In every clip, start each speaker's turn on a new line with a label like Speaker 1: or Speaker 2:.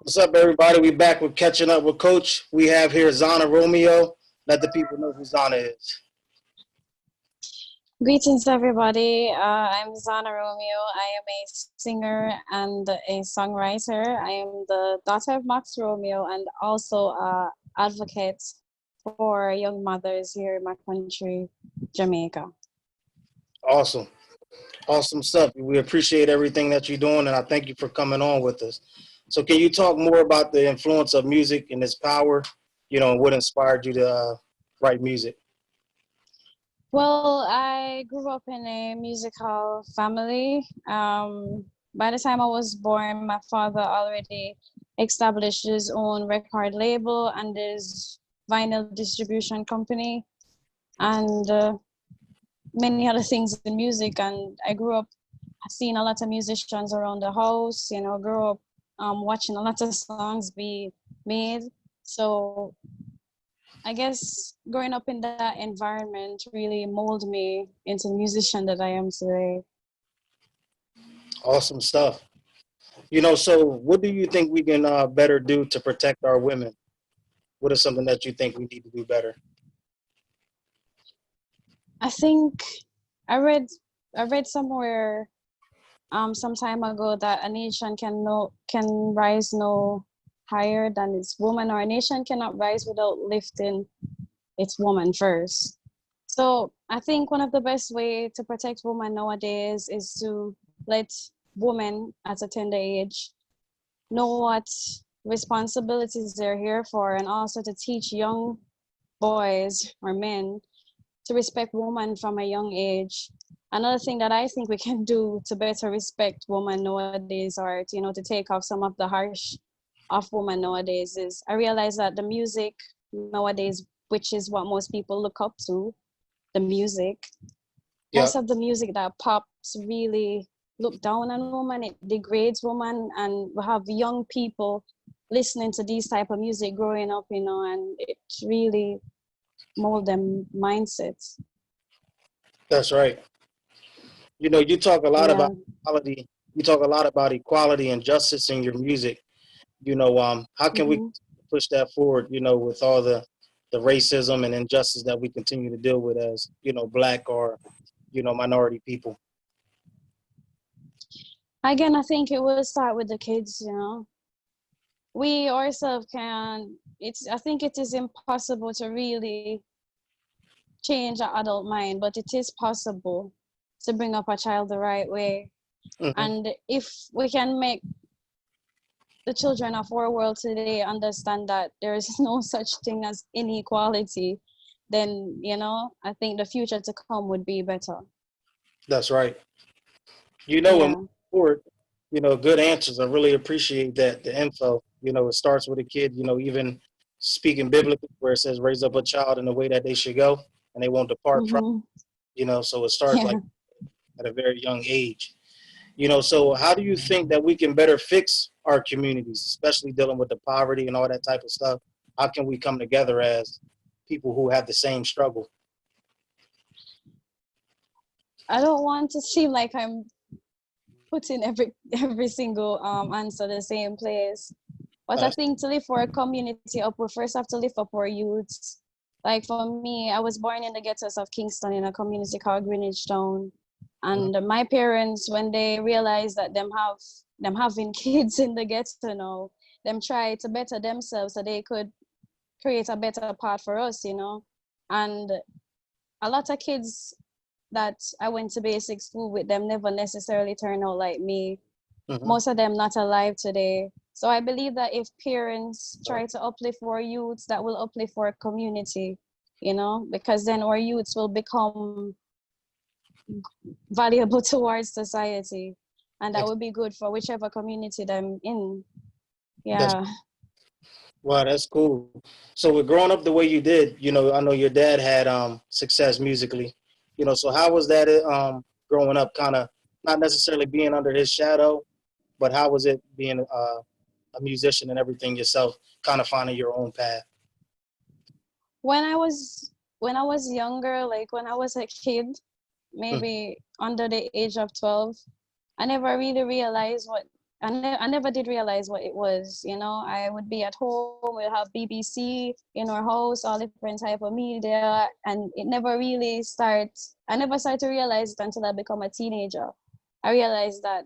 Speaker 1: What's up, everybody? We back with catching up with Coach. We have here Zana Romeo. Let the people know who Zana is.
Speaker 2: Greetings, everybody. I'm Zana Romeo. I am a singer and a songwriter. I am the daughter of Max Romeo and also advocate for young mothers here in my country, Jamaica.
Speaker 1: Awesome, awesome stuff. We appreciate everything that you're doing, and I thank you for coming on with us. So, can you talk more about the influence of music and its power? And what inspired you to write music?
Speaker 2: Well, I grew up in a musical family. By the time I was born, my father already established his own record label and his vinyl distribution company. And many other things in music. And I grew up seeing a lot of musicians around the house, grew up watching a lot of songs be made. So I guess growing up in that environment really molded me into the musician that I am today.
Speaker 1: Awesome stuff. So what do you think we can better do to protect our women? What is something that you think we need to do better?
Speaker 2: I think I read I read somewhere some time ago that a nation can rise no higher than its woman, or a nation cannot rise without lifting its woman first. So I think one of the best way to protect women nowadays is to let women at a tender age know what responsibilities they're here for, and also to teach young boys or men to respect women from a young age. Another thing that I think we can do to better respect women nowadays, or to take off some of the harsh of women nowadays, is I realize that the music nowadays, which is what most people look up to, the music,
Speaker 1: Yeah,
Speaker 2: most of the music that pops really look down on women. It degrades women, and we have young people listening to these type of music growing up, and it really mold them mindsets.
Speaker 1: that's right. You talk a lot about
Speaker 2: Yeah.
Speaker 1: equality. You talk a lot about equality and justice in your music. How can we
Speaker 2: Hmm.
Speaker 1: push that forward? With all the racism and injustice that we continue to deal with as black or minority people.
Speaker 2: Again, I think it will start with the kids. We ourselves can. It's. I think it is impossible to really change an adult mind, but it is possible to bring up a child the right way.
Speaker 1: Hmm.
Speaker 2: And if we can make the children of our world today understand that there is no such thing as inequality, then I think the future to come would be better.
Speaker 1: That's right. And moving
Speaker 2: Yeah.
Speaker 1: forward, good answers. I really appreciate that the info. It starts with a kid. Even speaking biblically, where it says raise up a child in the way that they should go, and they won't depart from.
Speaker 2: Hmm.
Speaker 1: So it starts like
Speaker 2: Yeah.
Speaker 1: at a very young age. So how do you think that we can better fix our communities, especially dealing with the poverty and all that type of stuff? How can we come together as people who have the same struggle?
Speaker 2: I don't want to seem like I'm putting every single answer the same place. But I
Speaker 1: Uh,
Speaker 2: think to lift our community up, we first have to lift up our youths. Like for me, I was born in the ghettos of Kingston in a community called Greenwich Town. And my parents, when they realized that them having kids in the ghetto now, them try to better themselves so they could create a better path for us. And a lot of kids that I went to basic school with them never necessarily turn out like me.
Speaker 1: mhm.
Speaker 2: Most of them not alive today. So I believe that if parents try to uplift our youths, that will uplift our community, because then our youths will become valuable towards society. And that
Speaker 1: Ex-
Speaker 2: would be good for whichever community them in.
Speaker 1: That's
Speaker 2: Yeah.
Speaker 1: wow, that's cool. So with growing up the way you did, I know your dad had success musically. So how was that growing up, kind of not necessarily being under his shadow, but how was it being a musician and everything yourself, kind of finding your own path?
Speaker 2: When I was younger, like when I was a kid,
Speaker 1: Mhm.
Speaker 2: maybe under the age of 12, I never really realized what I never did realize what it was. I would be at home, we'll have BBC in our house, all different type of media, and it never really starts. I never started to realize it until I become a teenager. I realized that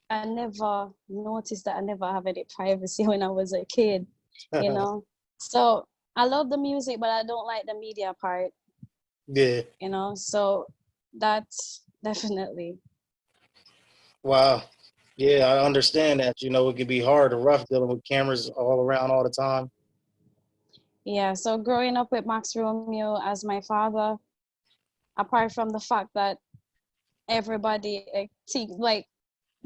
Speaker 2: I never noticed that I never have any privacy when I was a kid, you know. So I love the music, but I don't like the media part,
Speaker 1: Yeah.
Speaker 2: So that's definitely.
Speaker 1: Wow. Yeah, I understand that. It could be hard or rough dealing with cameras all around all the time.
Speaker 2: Yeah, so growing up with Max Romeo as my father, apart from the fact that everybody like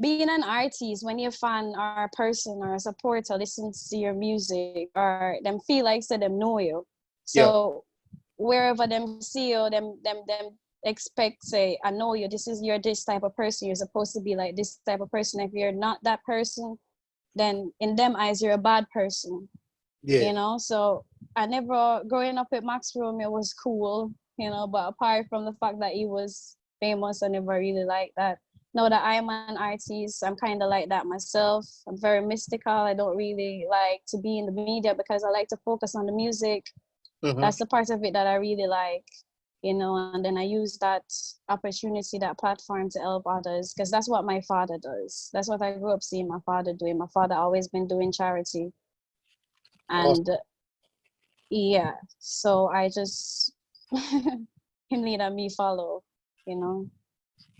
Speaker 2: being an artist, when your fan or a person or a supporter listens to your music or them feel like so them know you.
Speaker 1: Yeah.
Speaker 2: So wherever them see you, them expect, say, I know you, you're this type of person, you're supposed to be like this type of person. If you're not that person, then in them eyes you're a bad person.
Speaker 1: Yeah.
Speaker 2: So I never, growing up with Max Romeo was cool, but apart from the fact that he was famous, I never really liked that. Now that I'm an artist, I'm kind of like that myself. I'm very mystical. I don't really like to be in the media because I like to focus on the music.
Speaker 1: Hmm.
Speaker 2: That's the part of it that I really like, and then I use that opportunity, that platform to help others, because that's what my father does. That's what I grew up seeing my father doing. My father always been doing charity.
Speaker 1: Awesome.
Speaker 2: And yeah, so I just him lead and me follow, you know.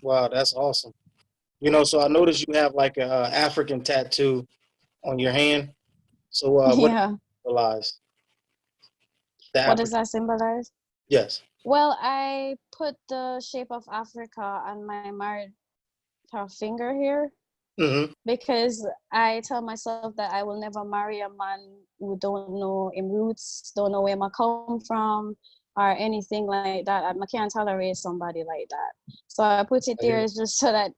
Speaker 1: Wow, that's awesome. So I noticed you have like a African tattoo on your hand. So what does
Speaker 2: Yeah.
Speaker 1: it symbolize? The
Speaker 2: What does
Speaker 1: African.
Speaker 2: that symbolize?
Speaker 1: Yes.
Speaker 2: Well, I put the shape of Africa on my married finger here
Speaker 1: Hmm.
Speaker 2: because I tell myself that I will never marry a man who don't know him roots, don't know where I come from, or anything like that. I can't tolerate somebody like that. So I put it
Speaker 1: I hear
Speaker 2: there
Speaker 1: you.
Speaker 2: just so that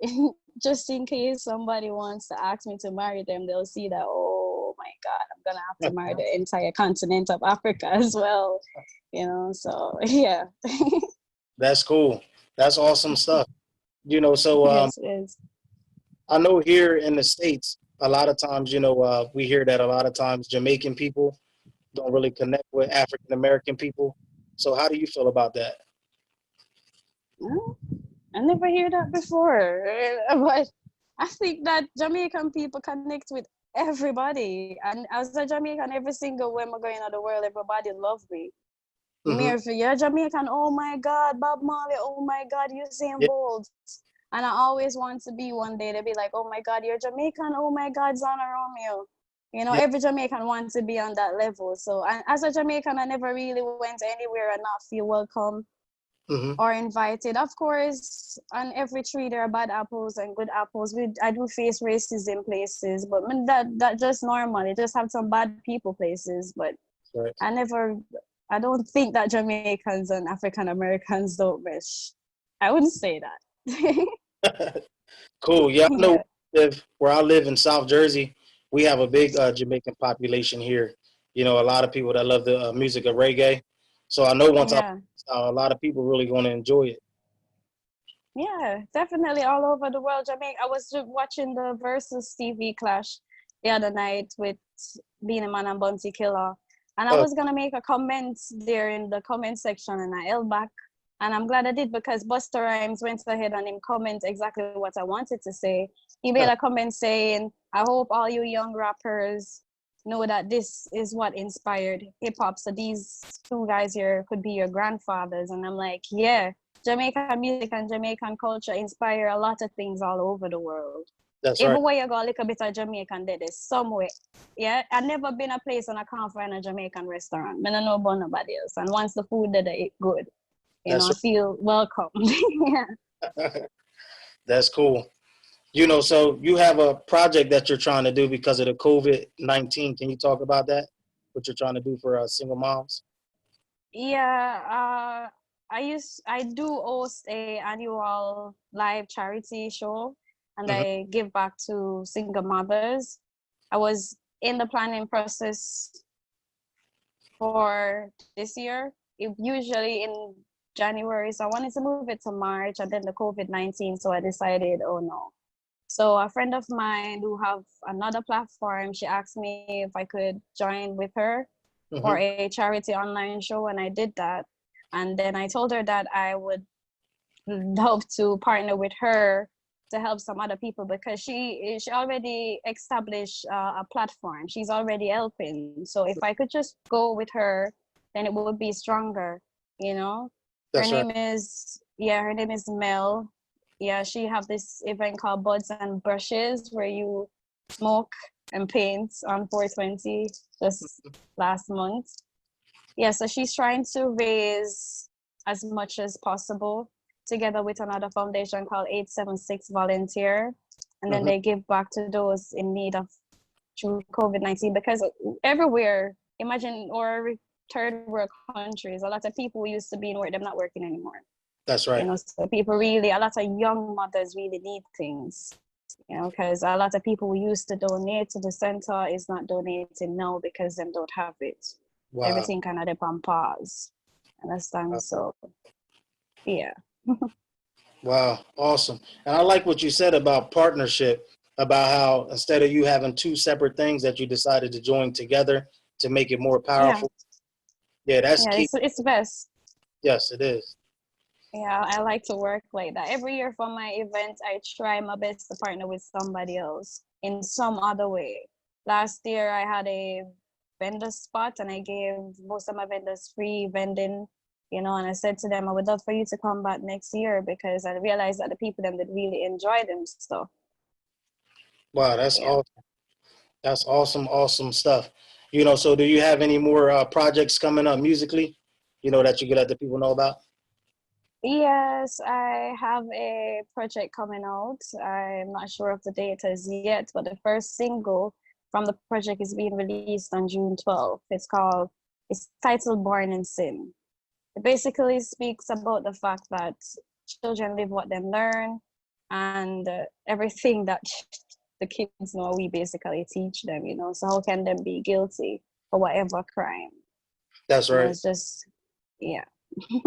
Speaker 2: just in case somebody wants to ask me to marry them, they'll see that, oh my God, I'm gonna have to marry the entire continent of Africa as well. So yeah.
Speaker 1: That's cool. That's awesome stuff. So
Speaker 2: Yes, it is.
Speaker 1: I know here in the States, a lot of times, we hear that a lot of times Jamaican people don't really connect with African American people. So how do you feel about that?
Speaker 2: Mm, I never hear that before. But I think that Jamaican people connect with everybody. And as a Jamaican, every single where I'm going out the world, everybody love me.
Speaker 1: Hmm.
Speaker 2: Mary, you're Jamaican, oh my God, Bob Marley, oh my God, Usain
Speaker 1: Yeah,
Speaker 2: Bolt. And I always want to be one day. They'll be like, oh my God, you're Jamaican, oh my God, Zana Romeo.
Speaker 1: yeah.
Speaker 2: Every Jamaican wants to be on that level. So, and as a Jamaican, I never really went anywhere and not feel welcome
Speaker 1: Hmm.
Speaker 2: or invited. Of course, on every tree there are bad apples and good apples. I do face racism places, but that just normal. You just have some bad people places, but
Speaker 1: Right.
Speaker 2: I never. I don't think that Jamaicans and African Americans don't mesh. I wouldn't say that.
Speaker 1: Cool. Yeah, I know
Speaker 2: Yeah,
Speaker 1: where I live in South Jersey, we have a big Jamaican population here. A lot of people that love the music of reggae. So I know once
Speaker 2: yeah,
Speaker 1: a lot of people really going to enjoy it.
Speaker 2: yeah. Definitely all over the world. Jamaica. I was just watching the Versus TV clash the other night with Beenie Man and Bounty Killer. And I
Speaker 1: Oh,
Speaker 2: was gonna make a comment there in the comment section and I held back. And I'm glad I did because Buster Rhymes went ahead and him comment exactly what I wanted to say. He made a comment saying, I hope all you young rappers know that this is what inspired hip hop. So these two guys here could be your grandfathers. And I'm like, yeah, Jamaican music and Jamaican culture inspire a lot of things all over the world.
Speaker 1: that's right.
Speaker 2: Everywhere you go, a little bit of Jamaican there, there's somewhere. Yeah, I've never been a place and I can't find a Jamaican restaurant. I don't know about nobody else. And once the food there, they eat good.
Speaker 1: That's
Speaker 2: I feel welcome. Yeah.
Speaker 1: right. That's cool. So you have a project that you're trying to do because of the COVID-19. Can you talk about that? What you're trying to do for single moms?
Speaker 2: Yeah, I do host a annual live charity show and
Speaker 1: Hmm.
Speaker 2: I give back to single mothers. I was in the planning process for this year. Usually in January, so I wanted to move it to March and then the COVID-19, so I decided, oh no, So a friend of mine who have another platform, she asked me if I could join with her for
Speaker 1: Hmm.
Speaker 2: a charity online show, and I did that. And then I told her that I would love to partner with her to help some other people because she already established a platform. She's already helping. So if I could just go with her, then it would be stronger, you know. Her
Speaker 1: That's right.
Speaker 2: name is yeah, her name is Mel. Yeah, she have this event called Buds and Brushes where you smoke and paint on 420 just last month. Yeah, so she's trying to raise as much as possible together with another foundation called 876 Volunteer. And then
Speaker 1: Hmm.
Speaker 2: they give back to those in need of through COVID-19 because everywhere, imagine or third world countries, a lot of people who used to be in work, they're not working anymore.
Speaker 1: That's
Speaker 2: You
Speaker 1: right.
Speaker 2: know, so people really, a lot of young mothers really need things, you know, because a lot of people who used to donate to the center is not donating now because they don't have it.
Speaker 1: Wow.
Speaker 2: Everything kind of dip on pause. Understand? So yeah.
Speaker 1: Wow. Awesome. And I like what you said about partnership, about how instead of you having two separate things that you decided to join together to make it more
Speaker 2: Yeah.
Speaker 1: powerful. Yeah, that's
Speaker 2: Yeah,
Speaker 1: key.
Speaker 2: it's best.
Speaker 1: Yes, it is.
Speaker 2: Yeah, I like to work like that. Every year for my event, I try my best to partner with somebody else in some other way. Last year, I had a vendor spot and I gave most of my vendors free vending, you know, and I said to them, I would love for you to come back next year because I realized that the people them that really enjoy them stuff.
Speaker 1: Wow, that's
Speaker 2: Yeah.
Speaker 1: awesome. That's awesome, awesome stuff. So do you have any more projects coming up musically, that you could let the people know about?
Speaker 2: Yes, I have a project coming out. I'm not sure of the date as yet, but the first single from the project is being released on June 12th. It's titled Born in Sin. It basically speaks about the fact that children live what they learn and everything that the kids know, we basically teach them, you know. So how can they be guilty for whatever crime?
Speaker 1: That's
Speaker 2: You know,
Speaker 1: right.
Speaker 2: it's just, yeah. I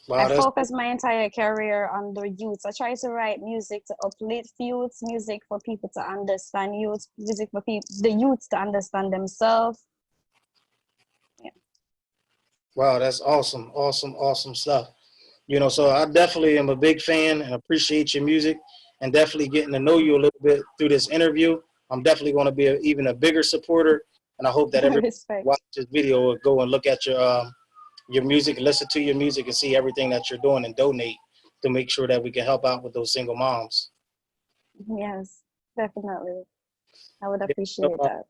Speaker 1: Wow, that's
Speaker 2: focus my entire career on the youth. I try to write music to uplift youth, music for people to understand youth, music for people, the youth to understand themselves. Yeah.
Speaker 1: wow, that's awesome, awesome, awesome stuff. So I definitely am a big fan and appreciate your music and definitely getting to know you a little bit through this interview. I'm definitely going to be even a bigger supporter, and I hope that everybody
Speaker 2: Respect.
Speaker 1: watch this video will go and look at your music, listen to your music, and see everything that you're doing and donate to make sure that we can help out with those single moms.
Speaker 2: Yes, definitely. I would
Speaker 1: Yeah, so,
Speaker 2: appreciate that.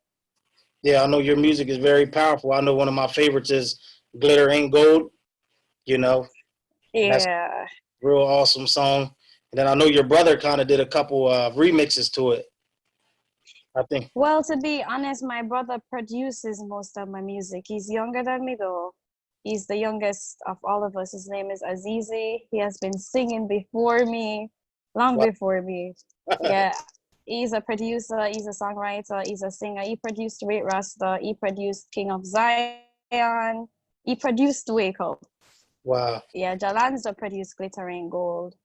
Speaker 1: yeah, I know your music is very powerful. I know one of my favorites is "Glitter Ain't Gold." You know, that's
Speaker 2: Yeah.
Speaker 1: a real awesome song. And then I know your brother kind of did a couple remixes to it. I think.
Speaker 2: Well, to be honest, my brother produces most of my music. He's younger than me though. He's the youngest of all of us. His name is Azizi. He has been singing before me, long
Speaker 1: Wow.
Speaker 2: before me. Yeah, he's a producer, he's a songwriter, he's a singer. He produced Rate Rasta, he produced King of Zion, he produced Wake Up.
Speaker 1: Wow.
Speaker 2: Yeah, Jalanzo produced Glitter and Gold.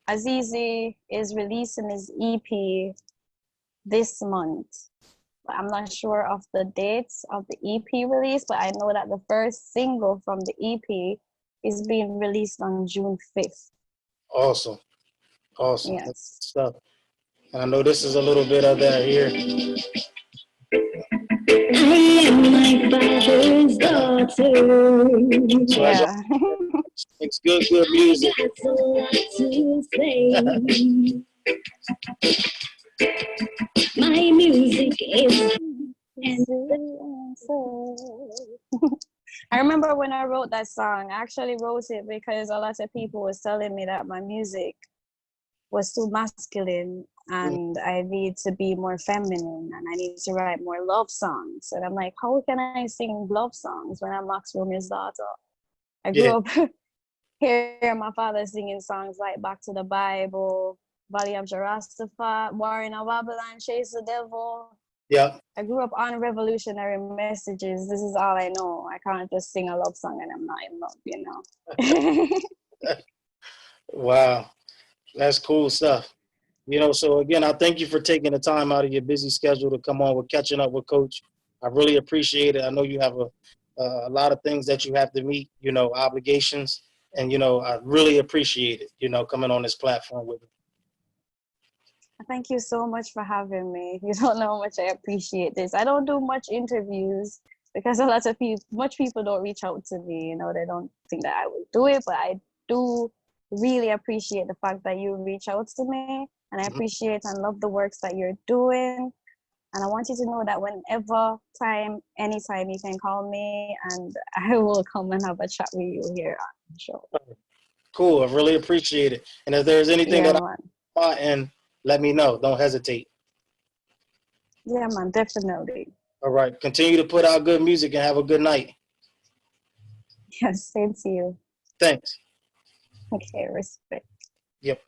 Speaker 2: Azizi is releasing his EP this month. I'm not sure of the dates of the EP release, but I know that the first single from the EP is being released on June 5th.
Speaker 1: Awesome. Awesome. That's
Speaker 2: Yes.
Speaker 1: good stuff. And I know this is a little bit of that here.
Speaker 3: I am my father's daughter.
Speaker 1: So as y'all
Speaker 2: Yeah.
Speaker 1: makes good, good music.
Speaker 3: That's a lot to say. My music is and
Speaker 2: I remember when I wrote that song, I actually wrote it because a lot of people was telling me that my music was too masculine
Speaker 1: Mhm.
Speaker 2: and I need to be more feminine and I need to write more love songs. And I'm like, how can I sing love songs when I'm Max Romeo's daughter? I
Speaker 1: Yeah.
Speaker 2: grew up hearing my father singing songs like Back to the Bible, Valley of Jehoshaphat, Warring a Babylon, Chase the Devil.
Speaker 1: Yeah.
Speaker 2: I grew up on revolutionary messages. This is all I know. I can't just sing a love song and I'm not in love, you know.
Speaker 1: Wow. That's cool stuff. You know, so again, I thank you for taking the time out of your busy schedule to come on with Catching Up with Coach. I really appreciate it. I know you have a lot of things that you have to meet, you know, obligations, and you know, I really appreciate it. You know, coming on this platform with me.
Speaker 2: Thank you so much for having me. You don't know how much I appreciate this. I don't do much interviews because a lot of people don't reach out to me. You know, they don't think that I will do it, but I do really appreciate the fact that you reach out to me, and I
Speaker 1: Mhm.
Speaker 2: appreciate and love the works that you're doing. And I want you to know that anytime you can call me, and I will come and have a chat with you here on the show.
Speaker 1: Cool. I really appreciate it. And if there's anything
Speaker 2: Yeah,
Speaker 1: that
Speaker 2: man.
Speaker 1: I and let me know. Don't hesitate.
Speaker 2: Yeah, man, definitely.
Speaker 1: All right. Continue to put out good music and have a good night.
Speaker 2: Yes, same to you.
Speaker 1: Thanks.
Speaker 2: Okay, respect.
Speaker 1: Yep.